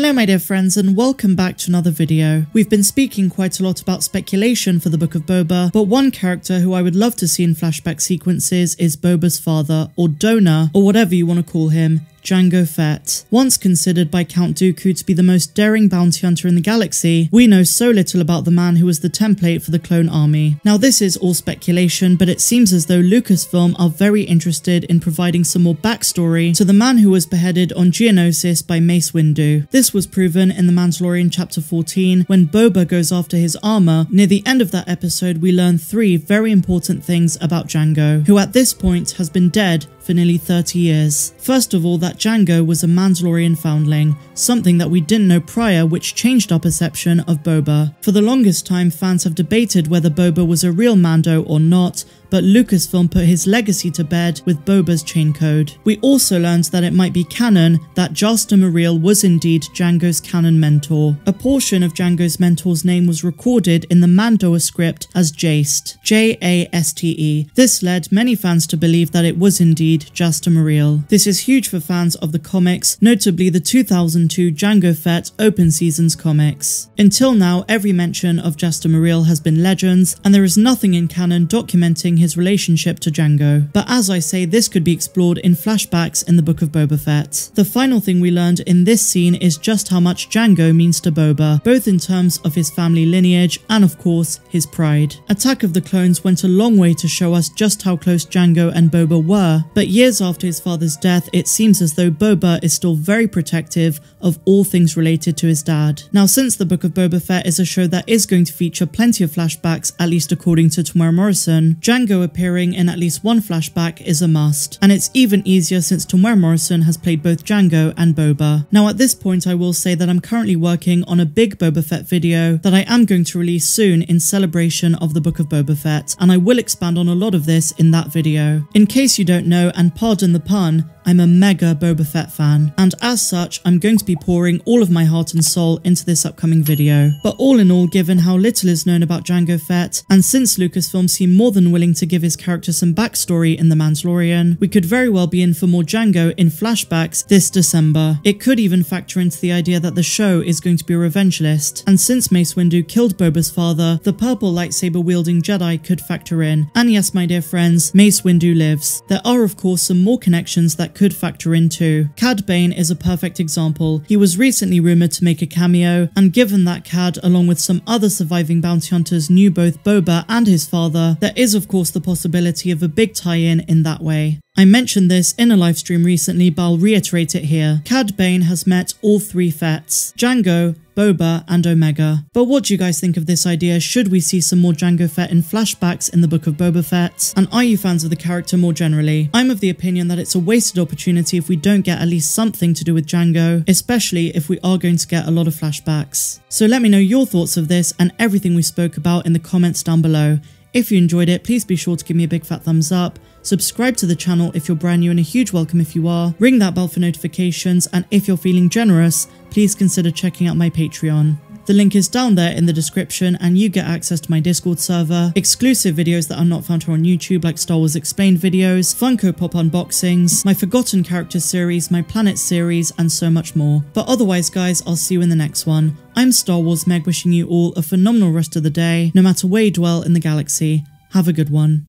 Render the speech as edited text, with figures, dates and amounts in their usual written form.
Hello my dear friends and welcome back to another video. We've been speaking quite a lot about speculation for the Book of Boba, but one character who I would love to see in flashback sequences is Boba's father, or donor, or whatever you want to call him, Jango Fett. Once considered by Count Dooku to be the most daring bounty hunter in the galaxy, we know so little about the man who was the template for the clone army. Now this is all speculation, but it seems as though Lucasfilm are very interested in providing some more backstory to the man who was beheaded on Geonosis by Mace Windu. This was proven in The Mandalorian chapter 14 when Boba goes after his armor. Near the end of that episode we learn 3 very important things about Jango, who at this point has been dead for nearly 30 years. First of all, that Jango was a Mandalorian foundling, something that we didn't know prior, which changed our perception of Boba. For the longest time, fans have debated whether Boba was a real Mando or not, but Lucasfilm put his legacy to bed with Boba's chain code. We also learned that it might be canon that Jaster Muriel was indeed Jango's canon mentor. A portion of Jango's mentor's name was recorded in the Mandoa script as Jaste, J-A-S-T-E. This led many fans to believe that it was indeed Jaster Muriel. This is huge for fans of the comics, notably the 2002 Jango Fett Open Seasons comics. Until now, every mention of Jaster Muriel has been legends, and there is nothing in canon documenting his relationship to Jango. But as I say, this could be explored in flashbacks in the Book of Boba Fett. The final thing we learned in this scene is just how much Jango means to Boba, both in terms of his family lineage and of course his pride. Attack of the Clones went a long way to show us just how close Jango and Boba were, but years after his father's death it seems as though Boba is still very protective of all things related to his dad. Now since the Book of Boba Fett is a show that is going to feature plenty of flashbacks, at least according to Temuera Morrison, Jango appearing in at least one flashback is a must, and it's even easier since Temuera Morrison has played both Jango and Boba. Now at this point I will say that I'm currently working on a big Boba Fett video that I am going to release soon in celebration of the Book of Boba Fett, and I will expand on a lot of this in that video. In case you don't know, and pardon the pun, I'm a mega Boba Fett fan, and as such I'm going to be pouring all of my heart and soul into this upcoming video. But all in all, given how little is known about Jango Fett, and since Lucasfilm seem more than willing to give his character some backstory in The Mandalorian, we could very well be in for more Jango in flashbacks this December. It could even factor into the idea that the show is going to be a revenge list, and since Mace Windu killed Boba's father, the purple lightsaber wielding Jedi could factor in. And yes my dear friends, Mace Windu lives. There are of course some more connections that could factor in too. Cad Bane is a perfect example. He was recently rumoured to make a cameo, and given that Cad along with some other surviving bounty hunters knew both Boba and his father, there is of course the possibility of a big tie-in in that way. I mentioned this in a livestream recently, but I'll reiterate it here. Cad Bane has met all 3 Fetts: Jango, Boba, and Omega. But what do you guys think of this idea? Should we see some more Jango Fett in flashbacks in the Book of Boba Fett? And are you fans of the character more generally? I'm of the opinion that it's a wasted opportunity if we don't get at least something to do with Jango, especially if we are going to get a lot of flashbacks. So let me know your thoughts of this and everything we spoke about in the comments down below. If you enjoyed it, please be sure to give me a big fat thumbs up. Subscribe to the channel if you're brand new, and a huge welcome if you are. Ring that bell for notifications, and if you're feeling generous, please consider checking out my Patreon. The link is down there in the description, and you get access to my Discord server, exclusive videos that are not found here on YouTube like Star Wars Explained videos, Funko Pop unboxings, my Forgotten Characters series, my Planet series, and so much more. But otherwise guys, I'll see you in the next one. I'm Star Wars Meg, wishing you all a phenomenal rest of the day, no matter where you dwell in the galaxy. Have a good one.